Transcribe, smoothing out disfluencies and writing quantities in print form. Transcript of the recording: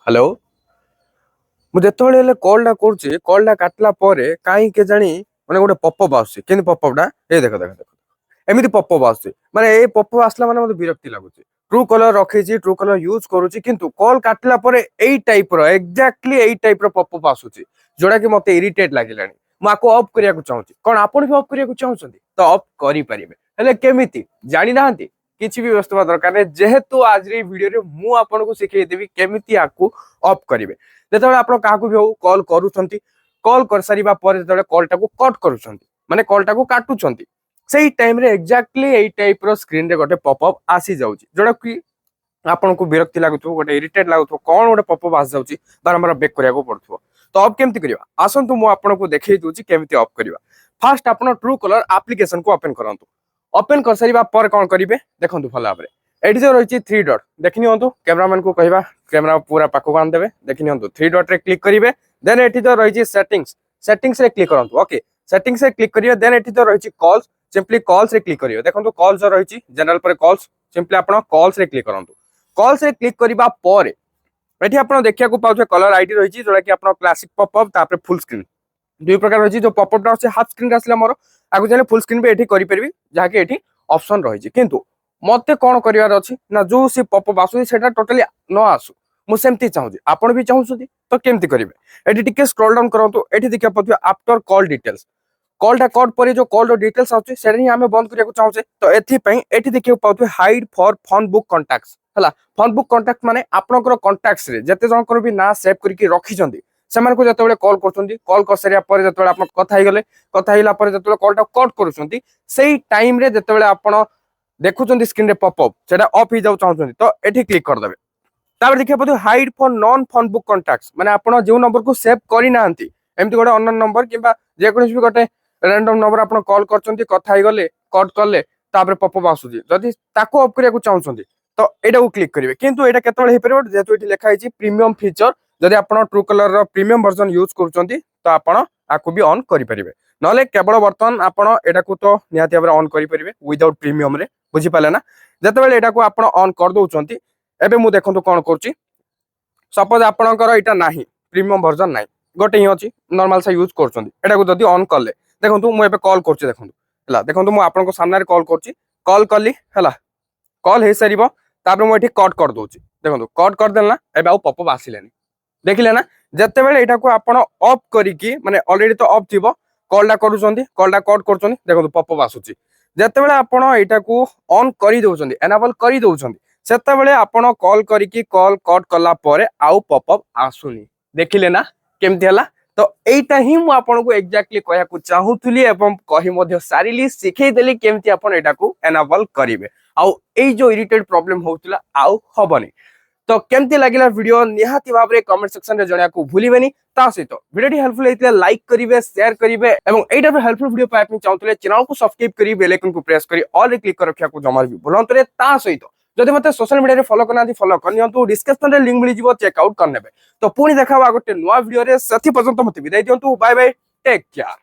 Hello मुझे कॉलटा करुच्ची कॉलटा काटला कहीं के जानी मैंने गोटे पपअप आस पपअपटा ये देख देख देख एमती पपअप आस माने ये पपअप आसला माने मते विरक्ति लागुची। ट्रू कलर रखी ट्रू कलर यूज करुच्ची किंतु कॉल काटला एई टाइप रो एक्जाक्टली एई टाइप रो पपअप आसुची जोड़ा कि मते इरिटेट लागिलानी। मुझे ऑफ करिया को चाहूची कौन आपन भी ऑफ करिया को चाहउछंती तो ऑफ करि परिबे हेले केमिति जानि नाहंती किछि भी व्यवस्था बा दरकार नै जेहेतु आज रे वीडियो रे मु आपन को सिखै देबी केमिति आकु ऑफ करिवे। जेतेबेले आपण काहाकू भी हो कॉल करूछंती कॉल कर सारिबा पर जेतेबेले कॉल टाकू कट करूछंती माने कॉल टाकू काटुछंती सेही टाइम रे एक्जाक्टली एई टाइप रो स्क्रीन रे गोटे पॉपअप आसी जाउची जोड़ा कि आपन को विरक्ति लागुथो गोटे इरिटेट लागुथो कोन गोटे पॉपअप आसी जाउची बारंबार बैक करिया को पड़थो। तो ऑफ केमति करिवा आसंतु मु आपन को देखै दोची केमति ऑफ करिवा। फर्स्ट आपन ट्रू कलर एप्लीकेशन को ओपन करंतु ओपन कर सारिबा पर कोन करिवे देखंतु भला भाबरे एठी जो रहिची थ्री डॉट देखि नियंतु कैमरामैन को कहबा कैमरा पूरा पाखो आन देबे देखि नियंतु थ्री डॉट रे क्लिक करिवे देन एठी जो रहिची सेटिंग्स रे क्लिक करंतु ओके सेटिंग्स रे क्लिक करिवे देन एठी जो रहिची कॉल्स सिंपली कॉल्स रे क्लिक करिवे देखंतु कॉल्स जो रहिची जनरल पर कॉल्स सिंपली आपण कॉल्स रे क्लिक करंतु कॉल्स रे क्लिक करिबा पर एठी आपण देखिया को पाउछे कलर आईडी रहिची जोड़ा कि आपण क्लासिक पॉपअप तापर फुल स्क्रीन दुई प्रकार रहिची जो पॉपअप टा हाफ स्क्रीन रे आसला मोर आगु जाने फुल स्क्रीन पे एठी करि परबी जहा कि एठी ऑप्शन रहिची किंतु मते कौन करिवार अछि ना जो सी पॉपअप आसु सेटा टोटली न आसु मु सेमती चाहूजी आपण भी चाहूछथि तो केमती करिवे एठी टिके स्क्रॉल डाउन करंतु एठी देखिया पथियो आफ्टर कॉल डिटेल्स कॉलटा कट पर जो कॉल रो डिटेल्स आछे सेटा ही हमें बंद करिया को चाहूछे तो एथि पई एठी देखिया पाउथो hide for phone book contacts हला फोन बुक कांटेक्ट माने आपनकर कांटेक्ट्स रे जते जन कर भी ना सेव करके रखी जंदी सेमान को जते बेले कॉल करछंती कॉल कर सरिया पर जते बेले आपन कथा ही गले कथा हिला पर जते बेले कॉलटा कट करूछंती सेही टाइम रे जते बेले आपन देखुछंती स्क्रीन रे पॉपअप सेटा ऑफ ही जाउ चाहछंती तो एठी क्लिक कर देबे तापर देखिया पथो hide for non phone book contacts माने आपन जो नंबर को सेव करि नाहंती एमती गोटे अननोन नंबर किबा जे कोनोस भी गोटे रैंडम नंबर आपन कॉल करछंती कथा ही गले कट करले तापर पॉपअप आसुजी जदी ताको ऑफ करिया को चाहछंती तो एटा को क्लिक करिवे किंतु एटा केतबेले हे परबो जेतु एठी लिखा हिची प्रीमियम फीचर जदी आपन ट्रू कलर रो प्रीमियम वर्जन यूज करछंती तो आपन आकु भी ऑन करि परिबे नले केवल वर्तमान आपन एटा को तो निहाती भाबरे ऑन करि परिबे विदाउट प्रीमियम रे बुझी पाले ना जेतेबेले एटा को आपन ऑन कर दोउछंती एबे मु देखंतु कोन करछि सपोज आपनकर एटा नाही प्रीमियम वर्जन नाही गोटे ही अछि नॉर्मल सा यूज करछंती एटा को जदी ऑन करले देखंतु मु एबे कॉल करछि देखंतु हला देखंतु मु आपन को सामने रे कॉल करछि कॉल करली हला कॉल हे सरीबो तापर मु एठी कट कर दोछि देखंतु कट कर देलना एबे आउ पॉपअप आसिलेनी देखिले ना जेतेबेले एटा को आपन ऑफ करिकि माने ऑलरेडी तो ऑफ थिबो कॉलटा करूछंती कॉलटा कट करछंती देखंतु पॉपअप आसुछि जेतेबेले आपन एटा को ऑन करि दोछंती एनेबल करि दोछंती सेतेबेले आपन कॉल करिकि कॉल कट करला परे आउ पॉपअप आसुनी देखिले ना केमति हला तो एटा ही मु आपन को एक्जेक्टली कहया को चाहूथुली एवं कहि मध्ये सारिली सिखै देली केमति आपन एटा को एनेबल करिवे आउ एई जो इरिटेट प्रॉब्लम होउतला आउ हबनी। तो केमती लागिला वीडियो निहाती भाबरे कमेंट सेक्शन रे जणिया को भूलिबेनी ता सहित वीडियो हेल्पफुल हेतिले लाइक करिवे शेयर करिवे एवं एटा हेल्पफुल वीडियो पाइ आपनि चाहूतले चैनल को सब्सक्राइब करि बेल आइकन को प्रेस करि ऑल रे क्लिक कर रखिया को जमार भी भूलंतरे ता सहित जदि मते सोशल मीडिया रे फॉलो करना फॉलो करनियंतु डिस्क्रिप्शन रे लिंक मिलि जिवो चेक आउट करनेबे तो पुनी देखाबा गोटे नवा वीडियो रे सथि पर्यंत मते विदाई दियंतु बाय बाय टेक केयर।